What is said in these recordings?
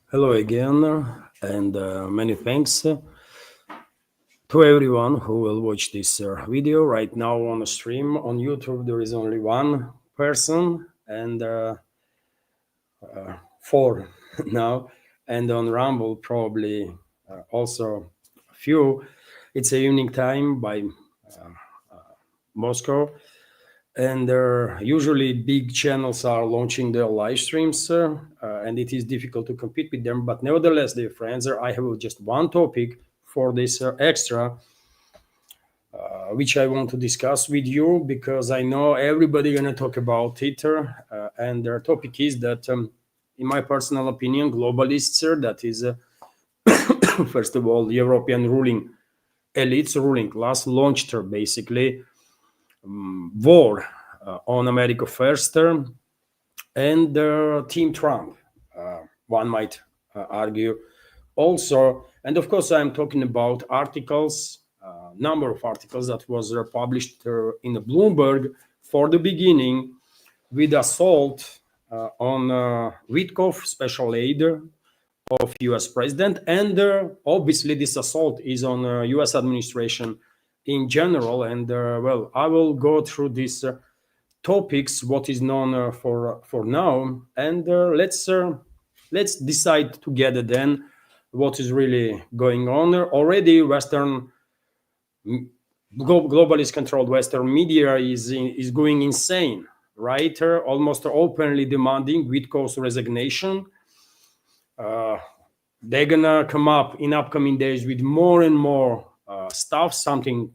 Hello again, and many thanks to everyone who will watch this video. Right now on the stream on YouTube, there is only one person and four now, and on Rumble probably also a few. It's a evening time by Moscow, and usually big channels are launching their live streams, and it is difficult to compete with them. But nevertheless, dear friends, I have just one topic for this extra, which I want to discuss with you because I know everybody gonna talk about it, and their topic is that, in my personal opinion, globalists, that is, first of all, European ruling elites, ruling class, launched basically war on America first, and Team Trump, one might argue also. And of course, I'm talking about articles, number of articles that was published in the Bloomberg for the beginning with assault on Witkoff, special aid of US president. And obviously this assault is on US administration in general. And well, I will go through these topics, what is known for now, and let's decide together then what is really going on. Already Western globalist controlled Western media is going insane, right? Almost openly demanding Witkoff's resignation. They're gonna come up in upcoming days with more and more stuff, something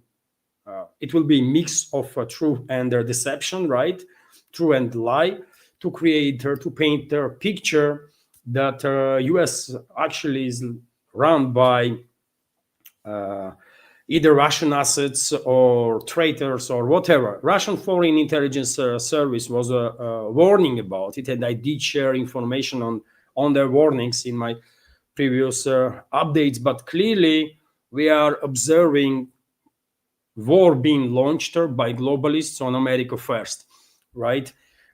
it will be a mix of truth and deception, right? True and lie, to create, to paint a picture that US actually is run by either Russian assets or traitors or whatever. Russian Foreign Intelligence Service was warning about it, and I did share information on their warnings in my previous updates. But clearly, we are observing war being launched by globalists on America first, right?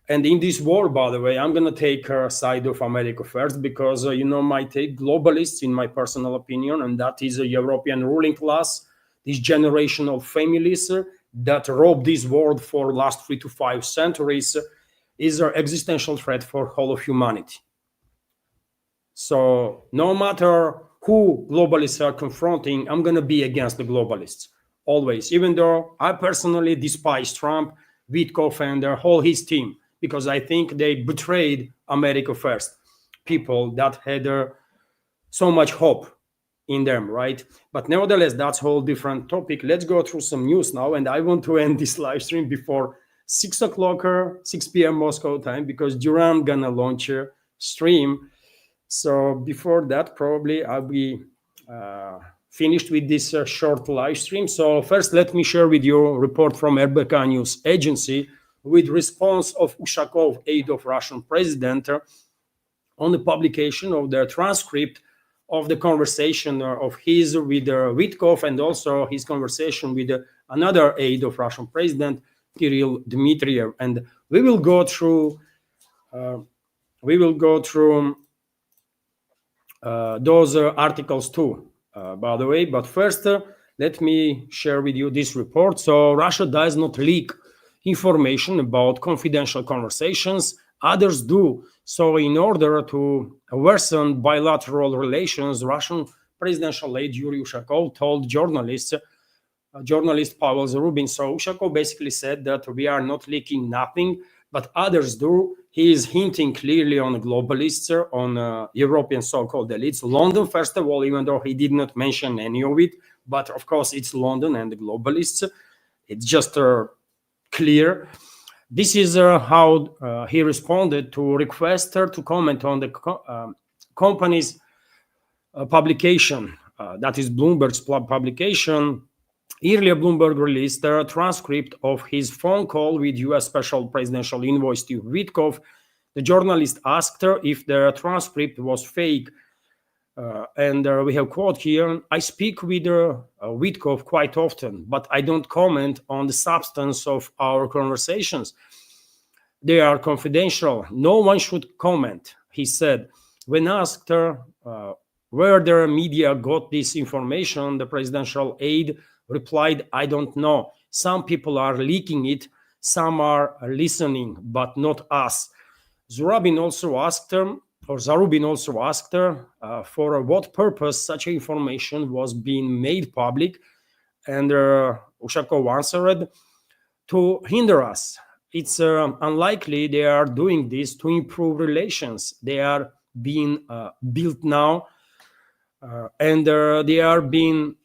And in this war, by the way, I'm going to take side of America first because, my take, globalists, in my personal opinion, and that is a European ruling class, these generational families that robbed this world for last 3 to 5 centuries, is an existential threat for whole of humanity. So no matter who globalists are confronting, I'm going to be against the globalists. Always, even though I personally despise Trump, Witkoff, and his team, because I think they betrayed America first, people that had so much hope in them, right? But nevertheless, that's a whole different topic. Let's go through some news now, and I want to end this live stream before 6 o'clock or 6 p.m. Moscow time, because Duran gonna launch a stream. So before that, probably I'll be finished with this short live stream. So first, let me share with you a report from RBK News Agency with response of Ushakov, aide of Russian president, on the publication of the transcript of the conversation of his with Witkoff, and also his conversation with another aide of Russian president, Kirill Dmitriev. And we will go through those articles too, by the way. But first, let me share with you this report. So Russia does not leak information about confidential conversations. Others do. So in order to worsen bilateral relations, Russian presidential aide Yuri Ushakov told journalist Pavel Zarubin. So Ushakov basically said that we are not leaking nothing, but others do. He is hinting clearly on globalists, on European so-called elites. London, first of all, even though he did not mention any of it, but of course it's London and the globalists. It's just clear. This is how he responded to request to comment on the company's publication. That is Bloomberg's publication. Earlier, Bloomberg released a transcript of his phone call with U.S. Special Presidential Envoy Steve Witkoff. The journalist asked her if the transcript was fake. And we have quote here: "I speak with Witkoff quite often, but I don't comment on the substance of our conversations. They are confidential. No one should comment," he said. when asked where the media got this information, the presidential aide replied, "I don't know. Some people are leaking it, some are listening, but not us." Zarubin also asked her, for what purpose such information was being made public, and Ushakov answered, "To hinder us. It's unlikely they are doing this to improve relations. They are being built now, and they are being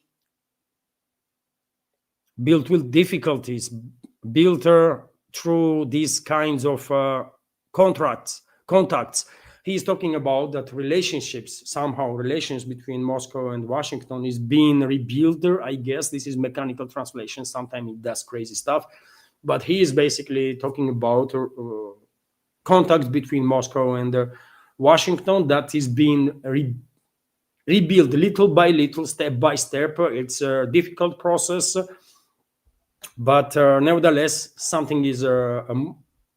built with difficulties, built through these kinds of contacts." He's talking about that relations between Moscow and Washington is being rebuilt there. I guess this is mechanical translation. Sometimes it does crazy stuff. But he is basically talking about contacts between Moscow and Washington that is being rebuilt little by little, step by step. It's a difficult process, but nevertheless, something is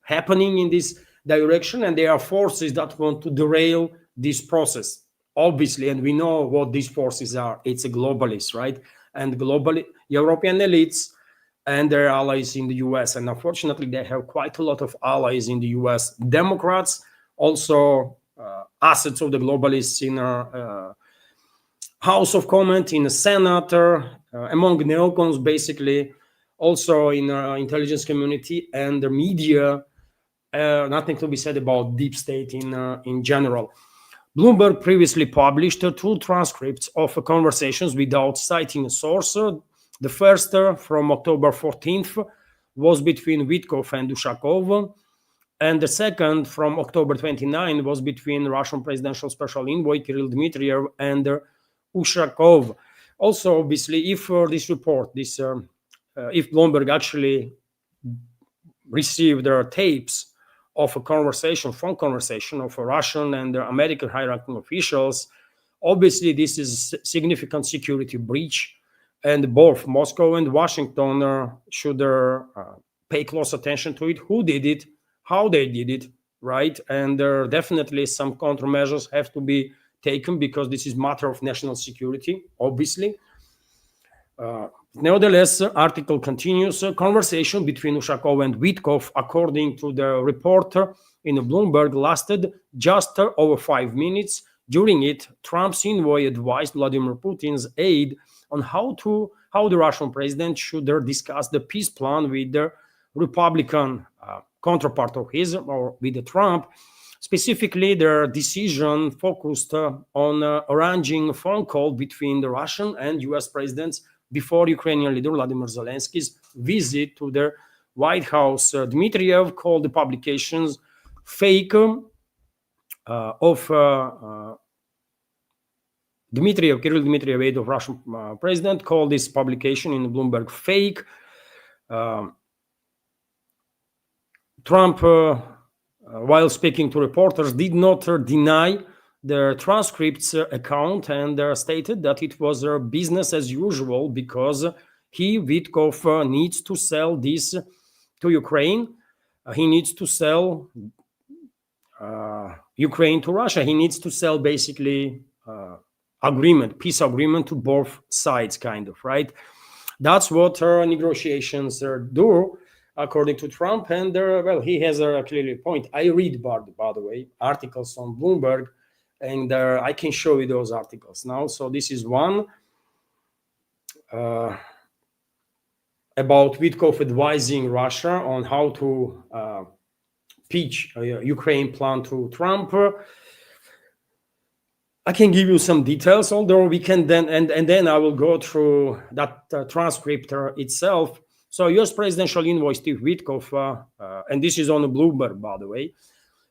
happening in this direction, and there are forces that want to derail this process, obviously, and we know what these forces are. It's a globalist, right? And global European elites and their allies in the US. And unfortunately, they have quite a lot of allies in the US. Democrats, also assets of the globalists in our House of Comment, in the Senate, among neocons, basically, also in our intelligence community and the media. Nothing to be said about deep state in general. Bloomberg previously published 2 transcripts of conversations without citing a source. The first, from October 14th, was between Witkoff and Ushakov, and the second, from October 29th, was between Russian presidential special envoy Kirill Dmitriev and Ushakov. Also, obviously, if this report, if Bloomberg actually received their tapes of a phone conversation of a Russian and American high-ranking officials, obviously this is a significant security breach, and both Moscow and Washington should pay close attention to it, who did it, how they did it, right? And definitely some countermeasures have to be taken because this is a matter of national security, obviously. Nevertheless, article continues. Conversation between Ushakov and Witkoff, according to the reporter in Bloomberg, lasted just over 5 minutes. During it, Trump's envoy advised Vladimir Putin's aide on how the Russian president should discuss the peace plan with the Republican counterpart of his, or with Trump. Specifically, their decision focused on arranging a phone call between the Russian and US presidents before Ukrainian leader Vladimir Zelensky's visit to the White House. Dmitriev called the publications fake Kirill Dmitriev, aide of Russian president, called this publication in Bloomberg fake. Trump, while speaking to reporters, did not deny the transcripts account and stated that it was business as usual because Witkoff, needs to sell this to Ukraine. He needs to sell Ukraine to Russia. He needs to sell basically peace agreement to both sides, kind of, right? That's what negotiations do, according to Trump. And he has a clearly point. I read, by the way, articles on Bloomberg, and I can show you those articles now. So this is one about Witkoff advising Russia on how to pitch Ukraine plan to Trump. I can give you some details, although we can then, and then I will go through that transcript itself. So US presidential envoy Steve Witkoff, and this is on the Bloomberg, by the way,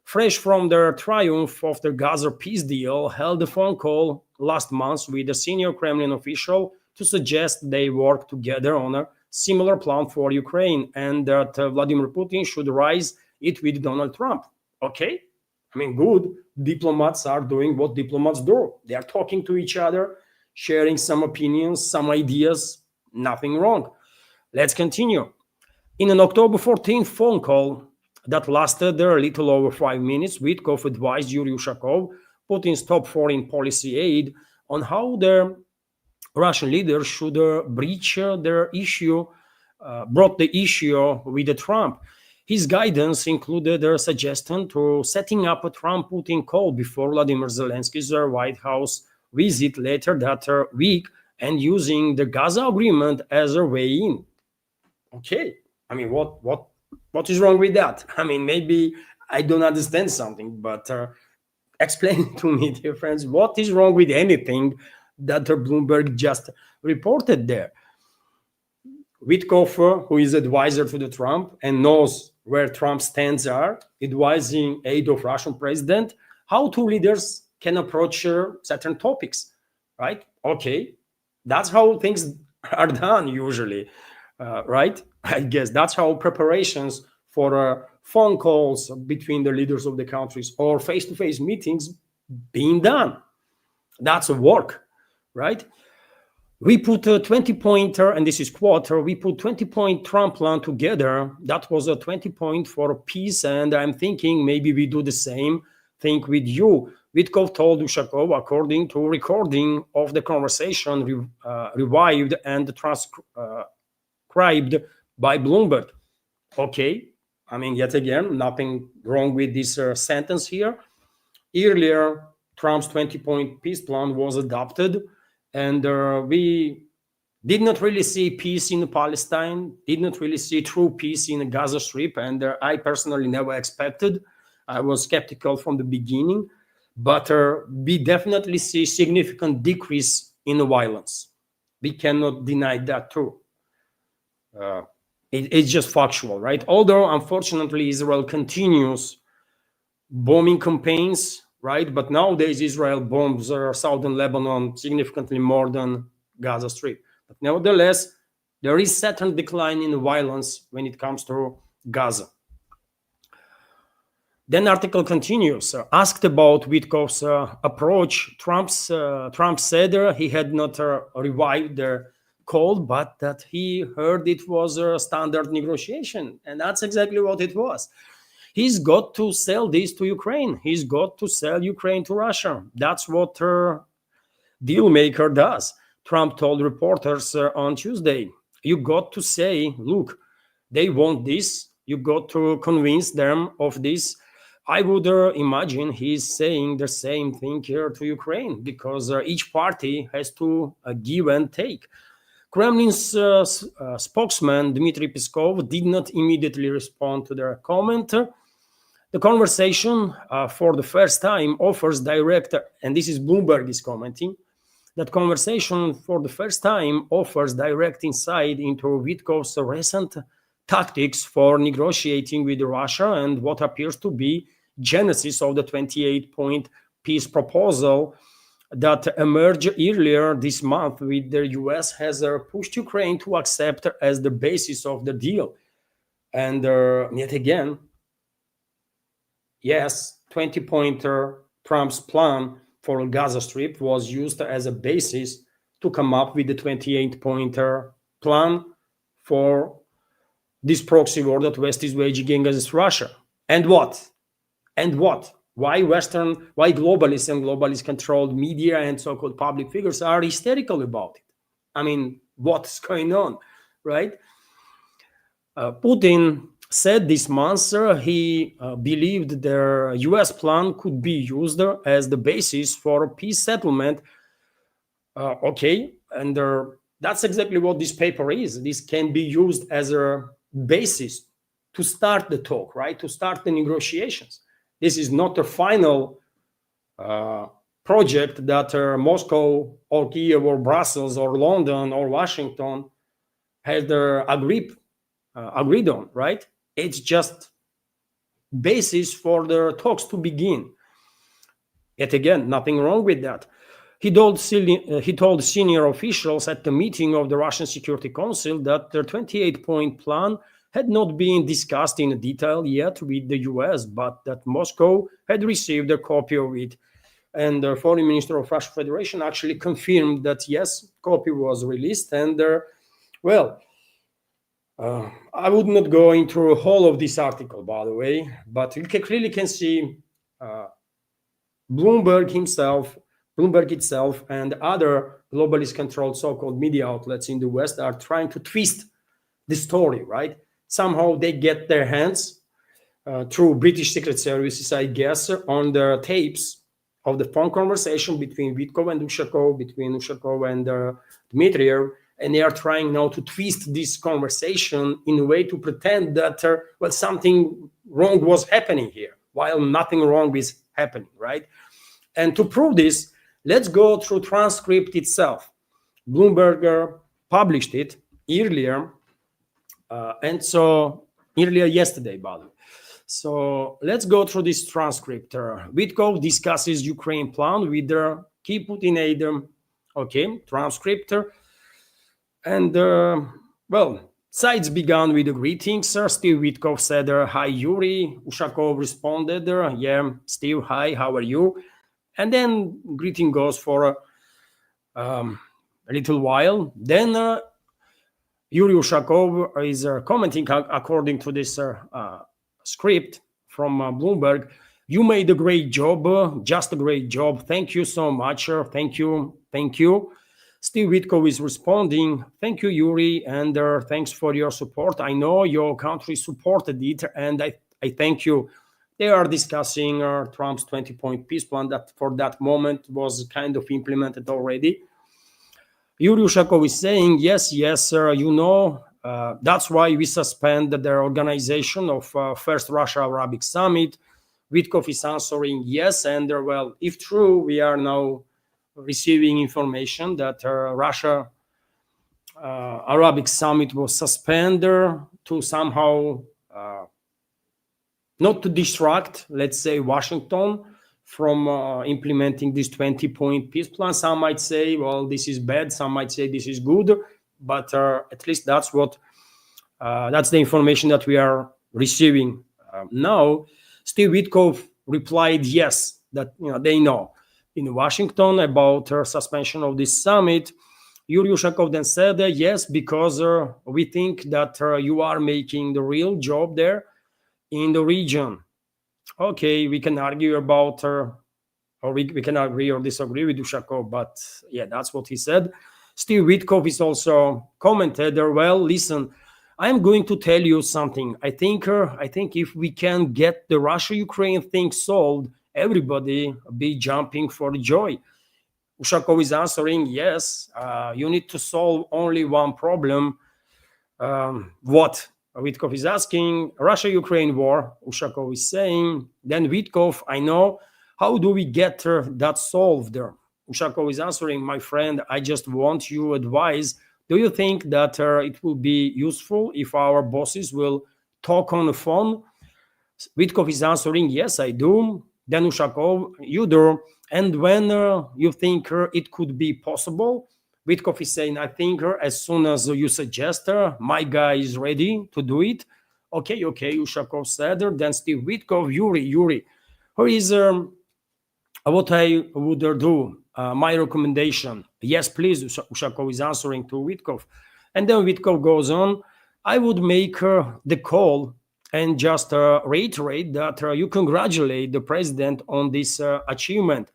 fresh from their triumph of the Gaza peace deal, held a phone call last month with a senior Kremlin official to suggest they work together on a similar plan for Ukraine, and that Vladimir Putin should raise it with Donald Trump. Okay, I mean, good. Diplomats are doing what diplomats do. They are talking to each other, sharing some opinions, some ideas, nothing wrong. Let's continue. In an October 14th phone call that lasted a little over 5 minutes, Witkoff advised Yuri Ushakov Putin's top foreign policy aide on how the Russian leaders should brought the issue with Trump. His guidance included a suggestion to setting up a Trump-Putin call before Vladimir Zelensky's White House visit later that week and using the Gaza agreement as a way in. Okay, I mean, what is wrong with that? I mean, maybe I don't understand something, but explain to me, dear friends, what is wrong with anything that Bloomberg just reported there? Witkoff, who is advisor to the Trump and knows where Trump stands are, advising aide of Russian president, how two leaders can approach certain topics, right? Okay, that's how things are done usually, right? I guess that's how preparations for phone calls between the leaders of the countries or face-to-face meetings being done. That's a work, right? We put a 20-pointer, and this is quarter, we put 20-point Trump plan together. That was a 20-point for peace, and I'm thinking maybe we do the same thing with you. Witkoff told Ushakov, according to recording of the conversation revived and transcribed by Bloomberg. Okay, I mean, yet again, nothing wrong with this sentence here. Earlier, Trump's 20-point peace plan was adopted, and we did not really see peace in Palestine, did not really see true peace in the Gaza Strip, and I personally never expected. I was skeptical from the beginning, but we definitely see significant decrease in the violence. We cannot deny that too. It's just factual, right? Although, unfortunately, Israel continues bombing campaigns, right? But nowadays, Israel bombs southern Lebanon significantly more than Gaza Strip. But nevertheless, there is certain decline in violence when it comes to Gaza. Then article continues. Asked about Witkoff's approach, Trump said he had not revived the call, but that he heard it was a standard negotiation. And that's exactly what it was. He's got to sell this to Ukraine. He's got to sell Ukraine to Russia. That's what deal maker does. Trump told reporters on Tuesday, you got to say, look, they want this. You got to convince them of this. I would imagine he's saying the same thing here to Ukraine because each party has to give and take. Kremlin's spokesman, Dmitri Peskov, did not immediately respond to their comment. The conversation for the first time offers direct, and this is Bloomberg is commenting, that conversation for the first time offers direct insight into Witkoff's recent tactics for negotiating with Russia and what appears to be genesis of the 28-point peace proposal that emerged earlier this month, with the US has pushed Ukraine to accept as the basis of the deal. And yet again, yes, 20-pointer Trump's plan for Gaza Strip was used as a basis to come up with the 28-pointer plan for this proxy war that West is waging against Russia. And what? And what? Why globalists and globalist-controlled media and so-called public figures are hysterical about it? I mean, what's going on, right? Putin said this month he believed the US plan could be used as the basis for a peace settlement. Okay, and that's exactly what this paper is. This can be used as a basis to start the talk, right? To start the negotiations. This is not a final project that Moscow or Kiev or Brussels or London or Washington had agreed on, right? It's just basis for the talks to begin. Yet again, nothing wrong with that. He told senior officials at the meeting of the Russian Security Council that their 28-point plan had not been discussed in detail yet with the US, but that Moscow had received a copy of it. And the foreign minister of Russian Federation actually confirmed that, yes, copy was released. And, I would not go into all of this article, by the way, but you clearly can see Bloomberg himself, Bloomberg itself, and other globalist-controlled so-called media outlets in the West are trying to twist the story, right? Somehow they get their hands through British Secret Services, I guess, on the tapes of the phone conversation between Witkoff and Ushakov, between Ushakov and Dmitri, and they are trying now to twist this conversation in a way to pretend that well, something wrong was happening here, while nothing wrong is happening, right? And to prove this, let's go through Transcript itself. Bloomberg published it earlier, and so earlier yesterday, by the way. So let's go through this transcript. Witkoff discusses Ukraine plan with the key Putin aide. Okay, transcript. And well, sides began with the greetings. Steve Witkoff said, "Hi, Yuri." Ushakov responded, "Yeah, Steve, hi, how are you?" And then greeting goes for a little while. Then Yuri Ushakov is commenting according to this script from Bloomberg. "You made a great job, just a great job. Thank you so much. Thank you. Thank you." Steve Witkoff is responding, "Thank you, Yuri, and thanks for your support. I know your country supported it, and I thank you." They are discussing Trump's 20-point peace plan that for that moment was kind of implemented already. Yuri Ushakov is saying, yes, you know, that's why we suspended the organization of First Russia-Arabic Summit. Witkoff is answering yes, and well, if true, we are now receiving information that Russia Arabic Summit was suspended to somehow not to distract, let's say, Washington from implementing this 20-point peace plan. Some might say, well, this is bad. Some might say this is good. But at least that's the information that we are receiving now. Steve Witkoff replied yes, that they know in Washington about suspension of this summit. Yuri Ushakov then said yes, because we think that you are making the real job there in the region. Okay, we can argue about or we can agree or disagree with Ushakov, but yeah, that's what he said. Steve Witkoff is also commented, well, listen, I'm going to tell you something. I think if we can get the Russia-Ukraine thing solved, everybody be jumping for joy. Ushakov is answering, yes, you need to solve only one problem. What? Witkoff is asking, Russia-Ukraine war, Ushakov is saying. Then Witkoff, I know, how do we get that solved? Ushakov is answering, my friend, I just want you advice. Do you think that it will be useful if our bosses will talk on the phone? Witkoff is answering, yes, I do. Then Ushakov, you do. And when you think it could be possible? Witkoff is saying, I think as soon as you suggest, my guy is ready to do it. Okay, Ushakov said. Then Steve Witkoff, Yuri, here is what I would do, my recommendation. Yes, please, Ushakov is answering to Witkoff. And then Witkoff goes on, I would make the call and just reiterate that you congratulate the president on this achievement.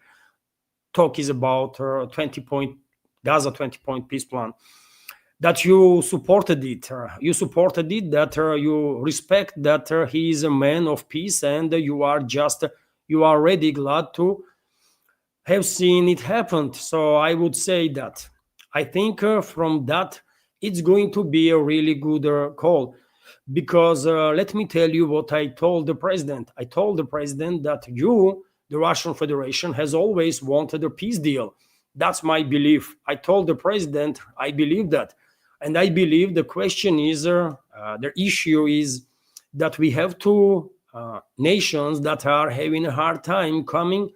Talk is about 20-point Gaza 20-point peace plan, that you supported it. That you respect that he is a man of peace, and you are already glad to have seen it happen. So I would say that I think from that it's going to be a really good call, because let me tell you what I told the president. I told the president that the Russian Federation, has always wanted a peace deal. That's my belief. I told the president, I believe that. And I believe the question is, the issue is that we have two nations that are having a hard time coming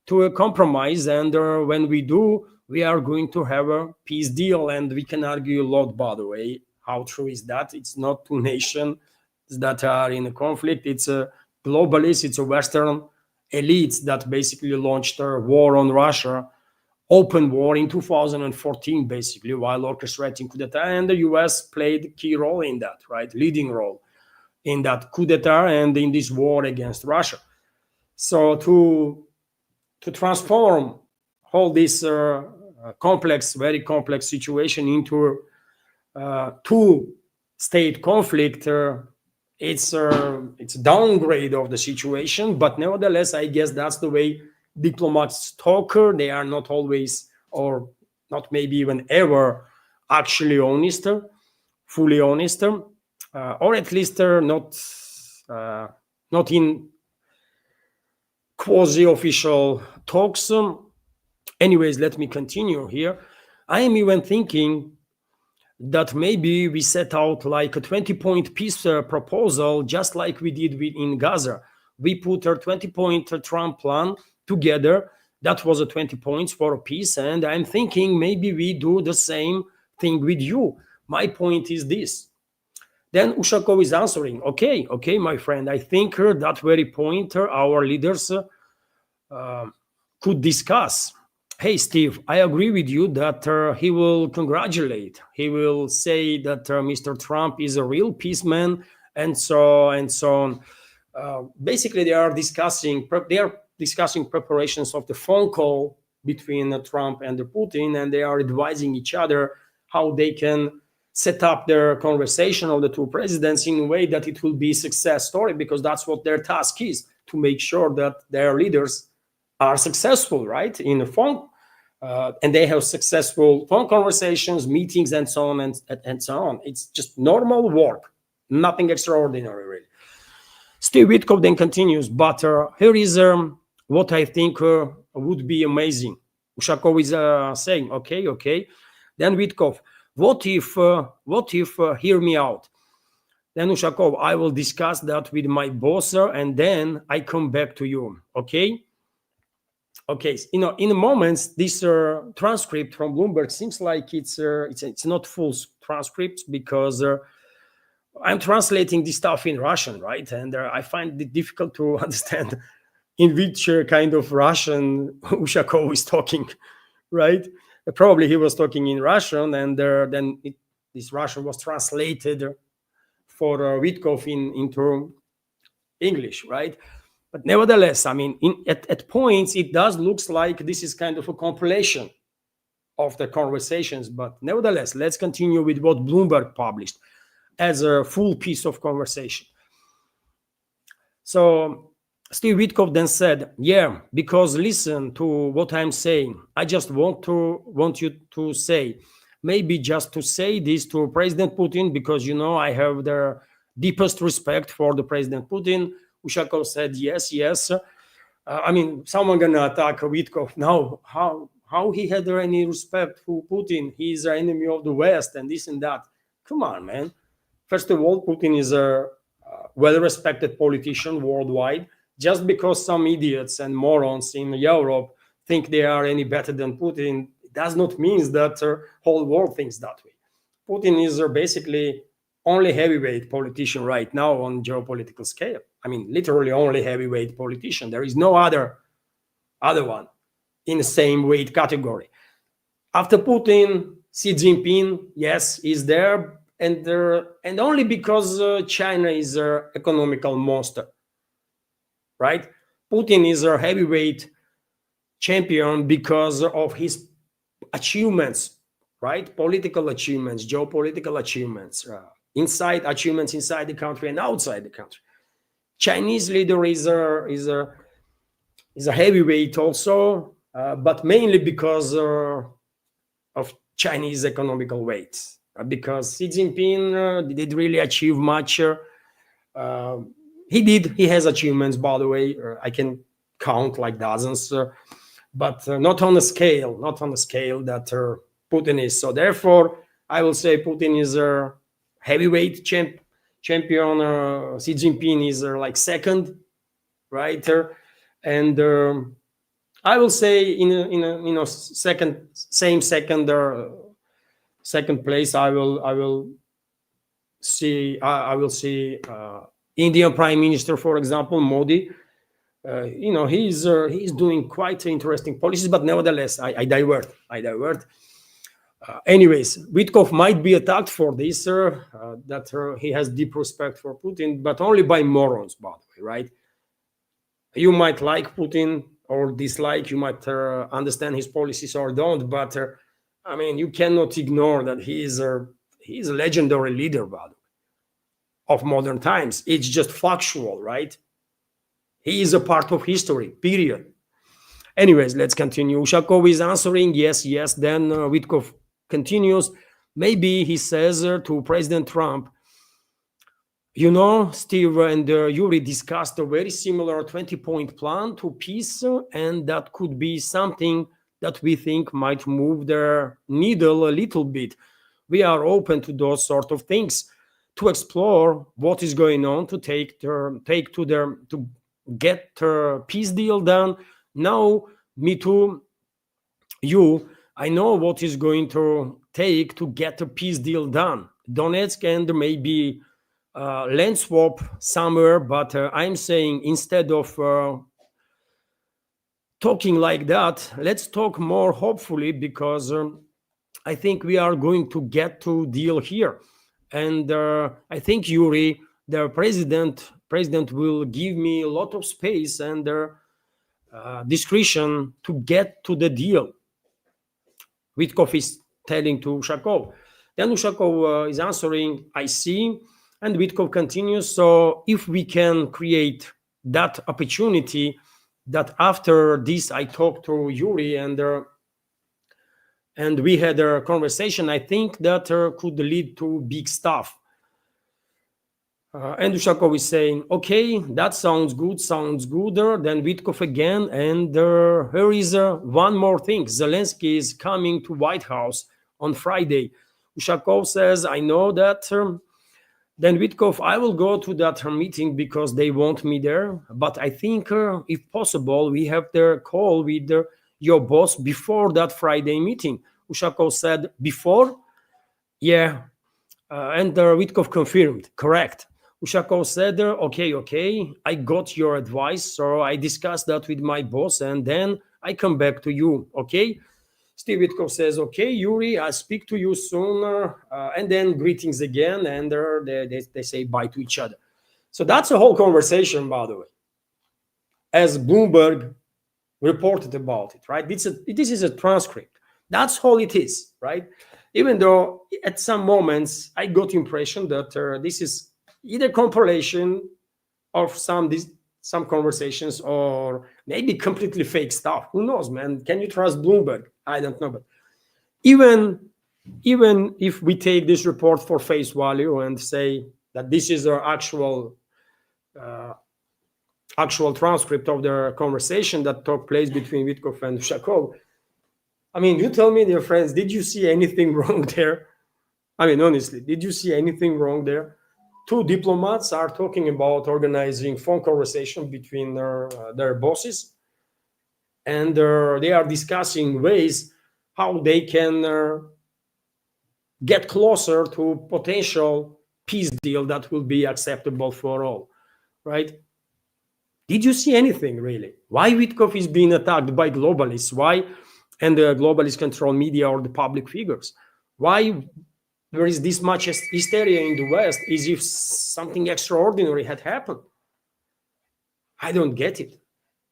to a compromise. And when we do, we are going to have a peace deal. And we can argue a lot, by the way. How true is that? It's not two nations that are in a conflict. It's a globalist, it's a Western elites that basically launched a war on Russia, open war in 2014, basically, while orchestrating coup d'etat, and the US played a key role in that, right? Leading role in that coup d'etat and in this war against Russia. So to to transform all this very complex situation into two-state conflict. It's a downgrade of the situation, but nevertheless, I guess that's the way diplomats talk. They are not always, or not maybe even ever, actually honest, fully honest, or at least not in quasi-official talks. Anyways, let me continue here. I am even thinking that maybe we set out like a 20-point peace proposal, just like we did in Gaza. We put our 20-point Trump plan together. That was a 20 points for peace. And I'm thinking maybe we do the same thing with you. My point is this. Then Ushakov is answering, okay, my friend, I think that very point our leaders could discuss. Hey, Steve, I agree with you that he will congratulate. He will say that Mr. Trump is a real peaceman, and so on. Basically, they are discussing preparations of the phone call between Trump and Putin, and they are advising each other how they can set up their conversation of the two presidents in a way that it will be a success story, because that's what their task is, to make sure that their leaders are successful, right, in the phone, and they have successful phone conversations, meetings, and so on and so on. It's just normal work, nothing extraordinary, really. Steve Witkoff then continues, but here is what I think would be amazing. Ushakov is saying, okay. Then Witkoff, what if, hear me out. Then Ushakov, I will discuss that with my boss, and then I come back to you, okay? Okay, in a moment, this transcript from Bloomberg seems like it's not full transcript, because I'm translating this stuff in Russian, right? And I find it difficult to understand in which kind of Russian Ushakov is talking, right? Probably he was talking in Russian, and then this Russian was translated for Witkoff into English, right? But nevertheless, I mean, at points, it does looks like this is kind of a compilation of the conversations. But nevertheless, let's continue with what Bloomberg published as a full piece of conversation. So Steve Witkoff then said, yeah, because listen to what I'm saying. I just want you to say, maybe just to say this to President Putin, because, I have the deepest respect for the President Putin. Ushakov said, yes. I mean, someone gonna attack Witkoff now. How he had any respect for Putin? He's an enemy of the West and this and that. Come on, man. First of all, Putin is a well-respected politician worldwide. Just because some idiots and morons in Europe think they are any better than Putin, does not mean that the whole world thinks that way. Putin is basically only heavyweight politician right now on geopolitical scale. I mean, literally only heavyweight politician. There is no other one in the same weight category. After Putin, Xi Jinping, yes, is there, and only because China is an economical monster, right? Putin is a heavyweight champion because of his achievements, right? Political achievements, geopolitical achievements, inside the country and outside the country. Chinese leader is a heavyweight also, but mainly because of Chinese economical weight. Because Xi Jinping did really achieve much. He has achievements, by the way. I can count like dozens, but not on the scale that Putin is. So therefore, I will say Putin is a heavyweight champion. Xi Jinping is like second, right? And I will say in a second place, I will see Indian Prime Minister, for example, Modi. He's doing quite interesting policies, but nevertheless, I divert. Anyways, Witkoff might be attacked for this, that he has deep respect for Putin, but only by morons, by the way, right? You might like Putin, or dislike, you might understand his policies or don't, but I mean, you cannot ignore that he is a legendary leader, by the way, of modern times. It's just factual, right? He is a part of history, period. Anyways, let's continue. Ushakov is answering, yes, yes. Then Witkoff continues. Maybe he says to President Trump, you know, Steve and Yuri discussed a very similar 20-point plan to peace, and that could be something that we think might move the needle a little bit. We are open to those sort of things, to explore what is going on, to to get the peace deal done. Now, me too, you, I know what is going to take to get a peace deal done. Donetsk and maybe land swap somewhere, but I'm saying instead of talking like that, let's talk more hopefully, because I think we are going to get to deal here. And I think Yuri, the president will give me a lot of space and discretion to get to the deal. Witkoff is telling to Ushakov. Then Ushakov is answering, I see. And Witkoff continues, so if we can create that opportunity, that after this I talked to Yuri and we had a conversation, I think that could lead to big stuff. And Ushakov is saying, okay, that sounds good. Then Witkoff again, and here is one more thing. Zelensky is coming to White House on Friday. Ushakov says, I know that. Then Witkoff, I will go to that meeting because they want me there. But I think, if possible, we have the call with your boss before that Friday meeting. Ushakov said, before? Yeah. And Witkoff confirmed, correct. Ushakov said, okay, I got your advice. So I discussed that with my boss, and then I come back to you, okay? Steve Witkoff says, okay, Yuri, I'll speak to you soon. And then greetings again, and they say bye to each other. So that's a whole conversation, by the way, as Bloomberg reported about it, right? This is a transcript. That's all it is, right? Even though at some moments I got the impression that this is either compilation of some conversations or maybe completely fake stuff. Who knows, man? Can you trust Bloomberg? I don't know. But even if we take this report for face value and say that this is our actual transcript of the conversation that took place between Witkoff and Ushakov, I mean, you tell me, dear friends, did you see anything wrong there? I mean, honestly, did you see anything wrong there? Two diplomats are talking about organizing phone conversation between their bosses, and they are discussing ways how they can get closer to potential peace deal that will be acceptable for all, right? Did you see anything really? Why Witkoff is being attacked by globalists? Why? And the globalists control media or the public figures. Why there is this much hysteria in the West as if something extraordinary had happened? I don't get it.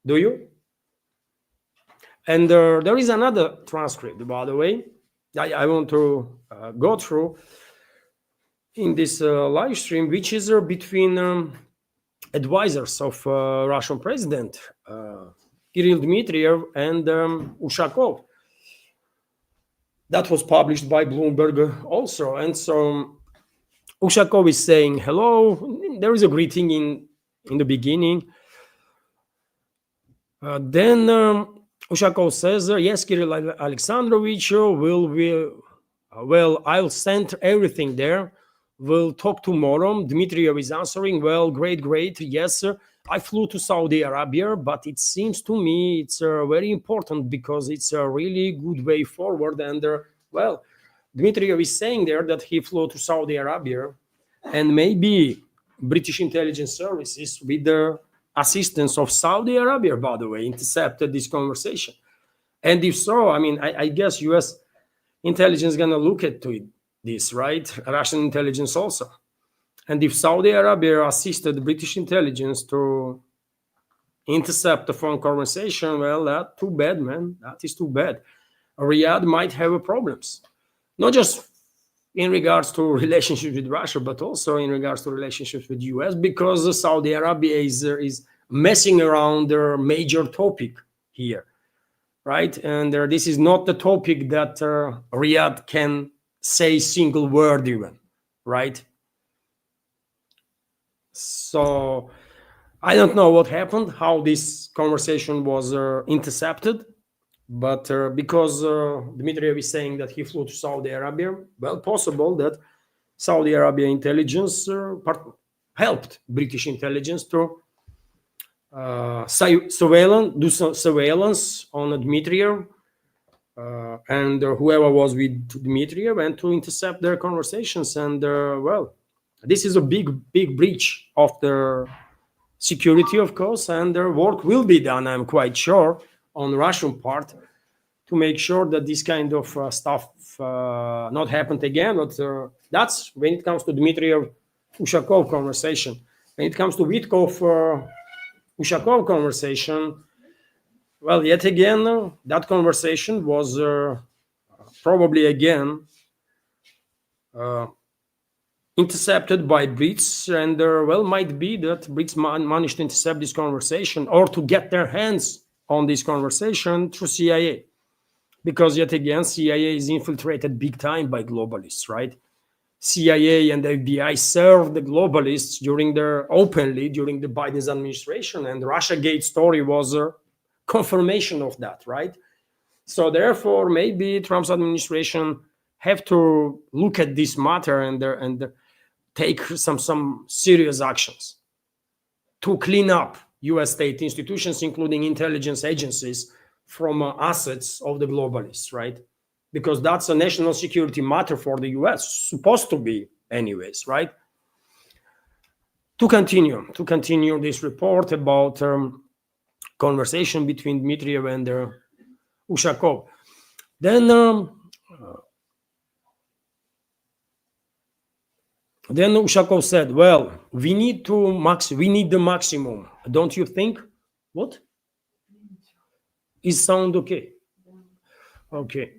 Do you? And there is another transcript, by the way, I want to go through in this live stream, which is between advisors of Russian President Kirill Dmitriev and Ushakov. That was published by Bloomberg also. And so Ushakov is saying, hello, there is a greeting in the beginning. Then Ushakov says, yes, Kirill Alexandrovich, well, I'll send everything there. We'll talk tomorrow. Dmitriev is answering, well, great. Yes, sir. I flew to Saudi Arabia, but it seems to me it's very important because it's a really good way forward. And well, Dmitriev is saying there that he flew to Saudi Arabia, and maybe British intelligence services, with the assistance of Saudi Arabia, by the way, intercepted this conversation. And if so, I mean, I guess U.S. intelligence is going to look at this, right? Russian intelligence also. And if Saudi Arabia assisted British intelligence to intercept the phone conversation, well, that too bad, man. That is too bad. Riyadh might have problems, not just in regards to relationships with Russia, but also in regards to relationships with US, because Saudi Arabia is messing around their major topic here, right? And this is not the topic that Riyadh can say single word even, right? So I don't know what happened, how this conversation was intercepted, but because Dmitry is saying that he flew to Saudi Arabia, well, possible that Saudi Arabia intelligence helped British intelligence to do surveillance on Dmitry, and whoever was with Dmitry went to intercept their conversations. And well, this is a big breach of the security, of course, and their work will be done, I'm quite sure, on the Russian part to make sure that this kind of stuff not happened again. But that's when it comes to Dmitri and Ushakov conversation. When it comes to Witkoff Ushakov conversation, well, yet again, that conversation was probably again intercepted by Brits, and well, might be that Brits managed to intercept this conversation or to get their hands on this conversation through CIA, because yet again, CIA is infiltrated big time by globalists, right? CIA and FBI served the globalists openly during the Biden's administration, and the Russiagate story was a confirmation of that, right? So therefore, maybe Trump's administration have to look at this matter and take some serious actions to clean up US state institutions, including intelligence agencies, from assets of the globalists, right? Because that's a national security matter for the US, supposed to be anyways, right? To continue this report about conversation between Dmitriev and Ushakov. Then Ushakov said, well, we need the maximum, don't you think? What? Is sound okay? Okay.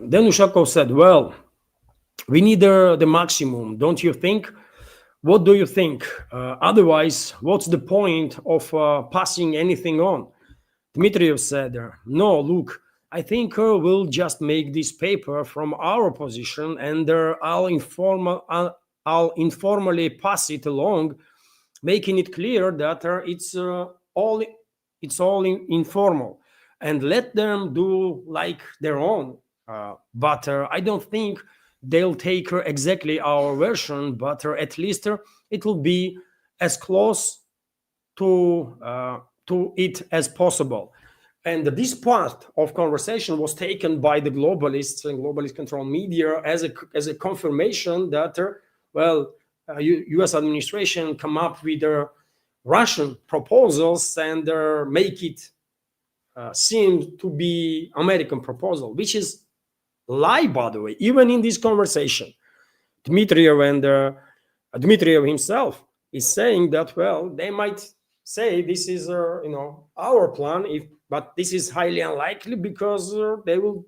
Then Ushakov said, well, we need the maximum, don't you think? What do you think? Otherwise, what's the point of passing anything on? Dmitriev said, no, look, I think we'll just make this paper from our position, and I'll informally pass it along, making it clear that it's all informal, and let them do like their own. But I don't think they'll take exactly our version, but at least it will be as close to it as possible. And this part of conversation was taken by the globalists and globalist controlled media as a confirmation that, U.S. administration come up with Russian proposals and make it seem to be American proposal, which is lie, by the way. Even in this conversation, Dmitriev himself is saying that, well, they might say this is our plan, but this is highly unlikely because they will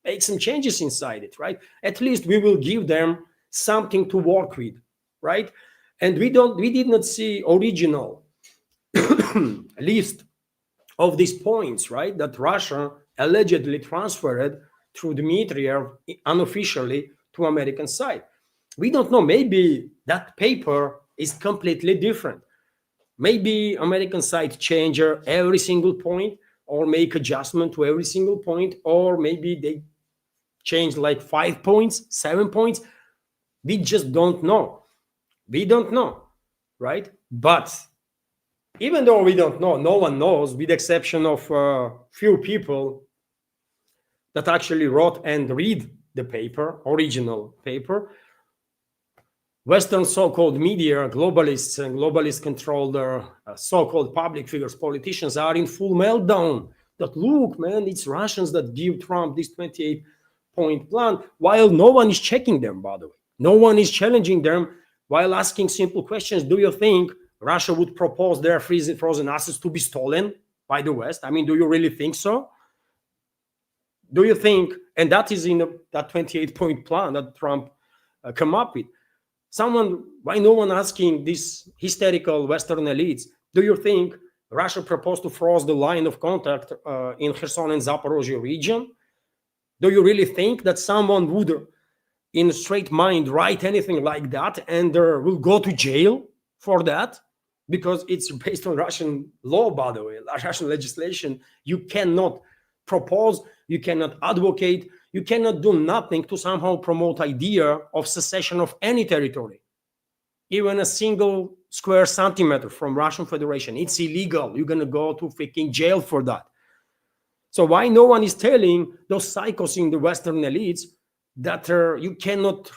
make some changes inside it, right? At least we will give them something to work with, right? And we did not see original list of these points, right? That Russia allegedly transferred through Dmitriev unofficially to American side. We don't know. Maybe that paper is completely different. Maybe American side change every single point or make adjustment to every single point, or maybe they change like 5 points, 7 points. We just don't know. We don't know, right? But even though we don't know, no one knows, with the exception of few people that actually wrote and read the paper, original paper. Western so-called media, globalists and globalist-controlled so-called public figures, politicians are in full meltdown. That, look, man, it's Russians that give Trump this 28-point plan, while no one is checking them, by the way. No one is challenging them while asking simple questions. Do you think Russia would propose their frozen assets to be stolen by the West? I mean, do you really think so? Do you think, and that is in that 28-point plan that Trump come up with? Why no one asking these hysterical Western elites, do you think Russia proposed to freeze the line of contact in Kherson and Zaporozhye region? Do you really think that someone would, in a straight mind, write anything like that and will go to jail for that? Because it's based on Russian law, by the way, Russian legislation. You cannot propose, you cannot advocate, you cannot do nothing to somehow promote idea of secession of any territory, even a single square centimeter from Russian Federation. It's illegal. You're gonna go to freaking jail for that. So why no one is telling those psychos in the Western elites that you cannot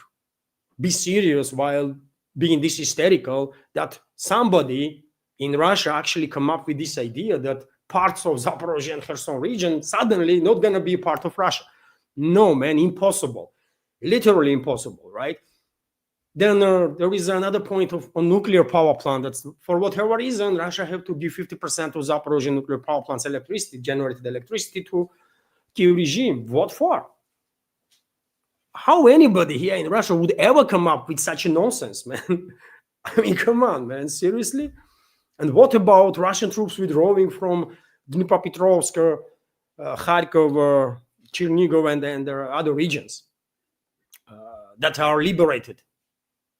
be serious while being this hysterical, that somebody in Russia actually come up with this idea that parts of Zaporozhye and Kherson region suddenly not going to be part of Russia? No, man, impossible. Literally impossible, right? Then there is another point on nuclear power plant. That's for whatever reason, Russia have to give 50% of Zaporozhye nuclear power plant's electricity, generated electricity, to Kyiv regime. What for? How anybody here in Russia would ever come up with such a nonsense, man? I mean, come on, man, seriously? And what about Russian troops withdrawing from Dnipropetrovsk, Kharkov, Chernigov, and there are other regions that are liberated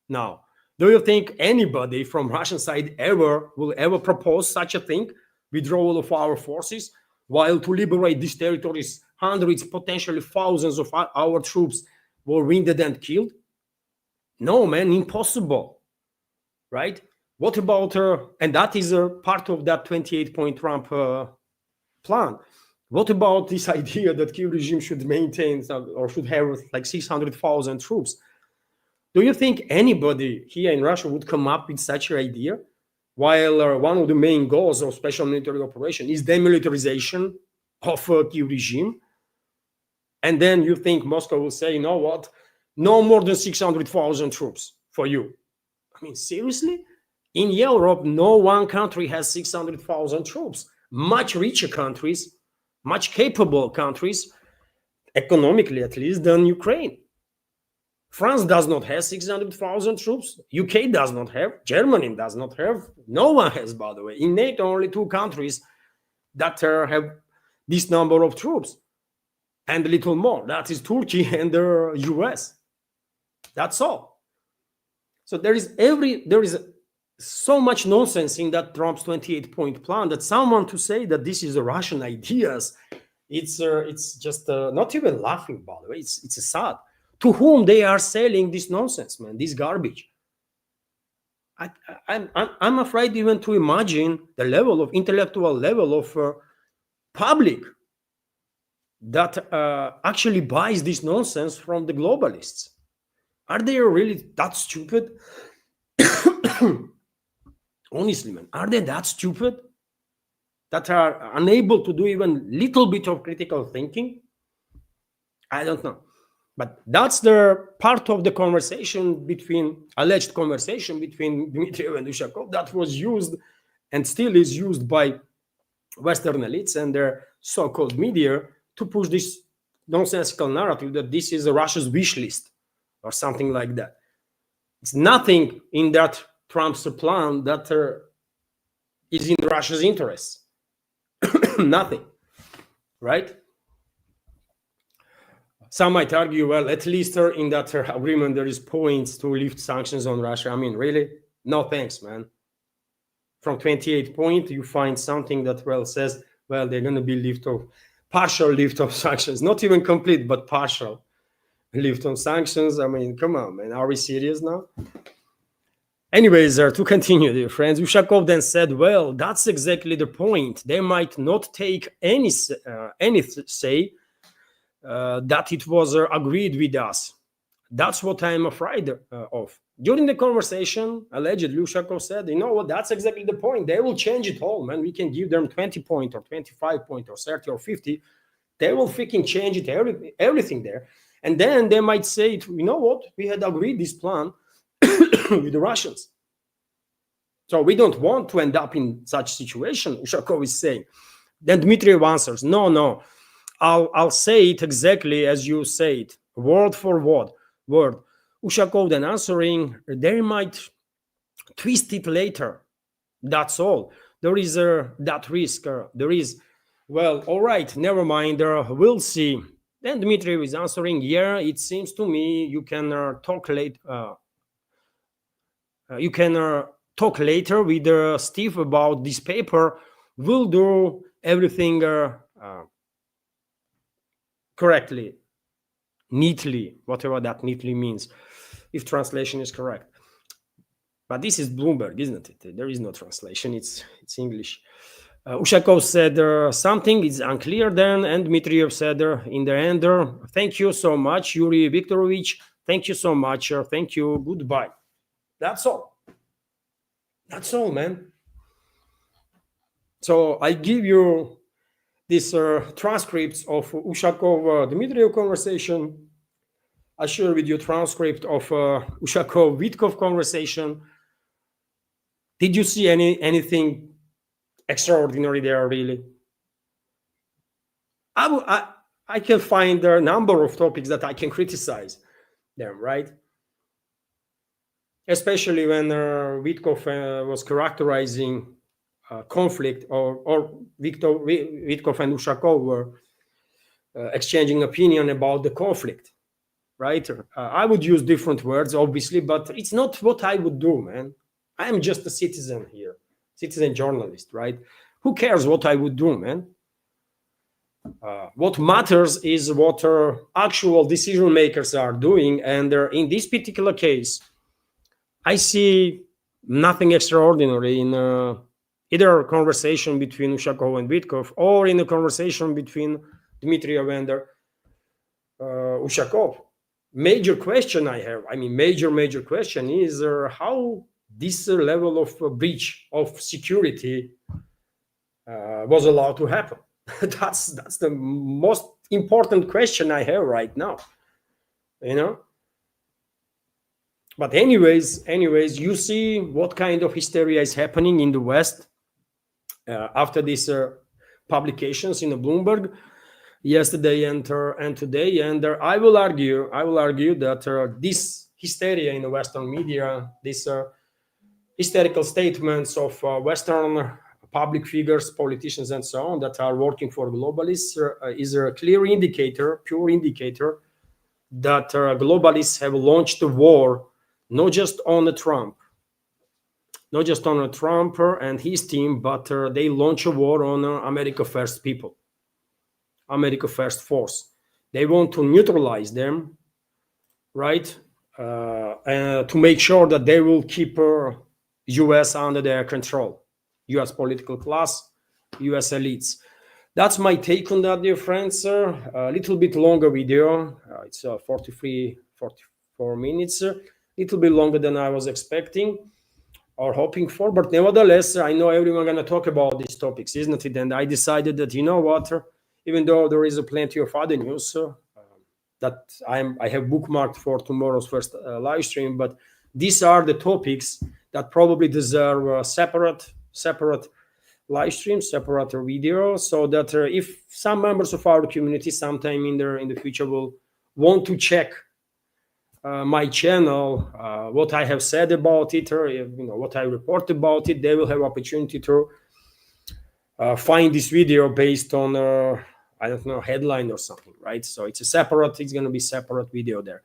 now? Do you think anybody from Russian side will ever propose such a thing, withdrawal of our forces, while to liberate these territories, hundreds, potentially thousands of our troops were wounded and killed? No, man, impossible, right? What about, and that is a part of that 28-point Trump plan. What about this idea that Kyiv regime should maintain or should have like 600,000 troops? Do you think anybody here in Russia would come up with such an idea? While one of the main goals of special military operation is demilitarization of Kyiv regime. And then you think Moscow will say, you know what, no more than 600,000 troops for you. I mean, seriously? In Europe, no one country has 600,000 troops. Much richer countries, much capable countries, economically at least, than Ukraine. France does not have 600,000 troops. UK does not have. Germany does not have. No one has, by the way. In NATO, only two countries that have this number of troops. And a little more. That is Turkey and the US. That's all. So there is so much nonsense in that Trump's 28-point plan that someone to say that this is a Russian ideas, it's just not even laughing, by the way. It's sad. To whom they are selling this nonsense, man, this garbage. I'm afraid even to imagine the level of intellectual level of public that actually buys this nonsense from the globalists. Are they really that stupid? Honestly, man, are they that stupid that are unable to do even little bit of critical thinking? I don't know. But that's the part of the alleged conversation between Dmitri and Ushakov that was used and still is used by Western elites and their so-called media to push this nonsensical narrative that this is Russia's wish list or something like that. It's nothing in that Trump's plan that is in Russia's interests. Nothing, right? Some might argue, well, at least in that agreement, there is points to lift sanctions on Russia. I mean, really? No thanks, man. From 28 point, you find something that, well, says, well, they're going to be partial lift of sanctions. Not even complete, but partial lift on sanctions. I mean, come on, man. Are we serious now? Anyways, to continue, dear friends, Ushakov then said, well, that's exactly the point. They might not take any say that it was agreed with us. That's what I'm afraid of. During the conversation, allegedly, Ushakov said, you know what, that's exactly the point. They will change it all, man. We can give them 20 point or 25 point or 30 or 50. They will freaking change it, everything there. And then they might say, you know what, we had agreed this plan with the Russians. So we don't want to end up in such situation, Ushakov is saying. Then Dmitri answers, no, I'll say it exactly as you say it, word for word. Ushakov then answering, they might twist it later. That's all. There is that risk. There is, well, all right, never mind. We'll see. Then Dmitri is answering, yeah, it seems to me you can talk late. You can talk later with Steve about this paper. We'll do everything correctly, neatly, whatever that neatly means, if translation is correct. But this is Bloomberg, isn't it? There is no translation. It's English. Ushakov said something is unclear then, and Dmitriev said in the end, thank you so much, Yuri Viktorovich. Thank you so much. Thank you. Goodbye. That's all. That's all, man. So I give you these transcripts of Ushakov-Dmitriev conversation. I share with you transcript of Ushakov-Witkoff conversation. Did you see anything extraordinary there, really? I can find a number of topics that I can criticize them, right? Especially when Witkoff was characterizing conflict, or Witkoff and Ushakov were exchanging opinion about the conflict, right? I would use different words, obviously, but it's not what I would do, man. I am just a citizen here, citizen journalist, right? Who cares what I would do, man? What matters is what actual decision makers are doing. And in this particular case, I see nothing extraordinary in either a conversation between Ushakov and Witkoff, or in a conversation between Dmitriev and Ushakov. Major question I have, major question is how this level of breach of security was allowed to happen. That's the most important question I have right now, you know. But anyways, you see what kind of hysteria is happening in the West after these publications in the Bloomberg yesterday and today. And I will argue that this hysteria in the Western media, these hysterical statements of Western public figures, politicians, and so on that are working for globalists is a clear indicator, pure indicator, that globalists have launched a war not just on Trump and his team, but they launch a war on America First people, America First force. They want to neutralize them, right? To make sure that they will keep U.S. under their control, U.S. political class, U.S. elites. That's my take on that, dear friends. A little bit longer video. It's 44 minutes. A little bit longer than I was expecting or hoping for. But nevertheless, I know everyone going to talk about these topics, isn't it? And I decided that, you know what, even though there is plenty of other news that I have bookmarked for tomorrow's first live stream, but these are the topics that probably deserve separate live stream, separate video, so that if some members of our community sometime in the future will want to check my channel, what I have said about it, or what I report about it, they will have opportunity to find this video based on I don't know, headline or something, right? So it's going to be separate video there.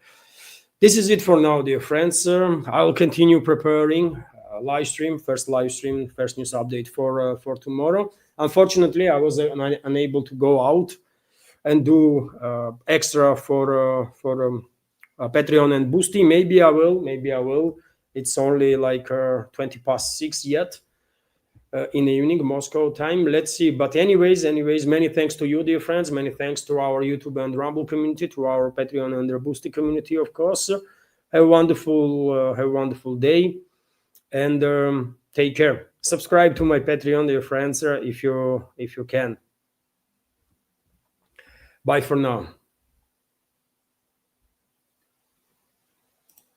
This is it for now, dear friends. I'll continue preparing live stream, first news update for tomorrow. Unfortunately, I was unable to go out and do extra for Patreon and Boosty. Maybe I will. It's only like 6:20 yet in the evening, Moscow time. Let's see. But anyways, many thanks to you, dear friends. Many thanks to our YouTube and Rumble community, to our Patreon and Boosty community, of course. Have a wonderful day. And take care. Subscribe to my Patreon, dear friends, if you can. Bye for now.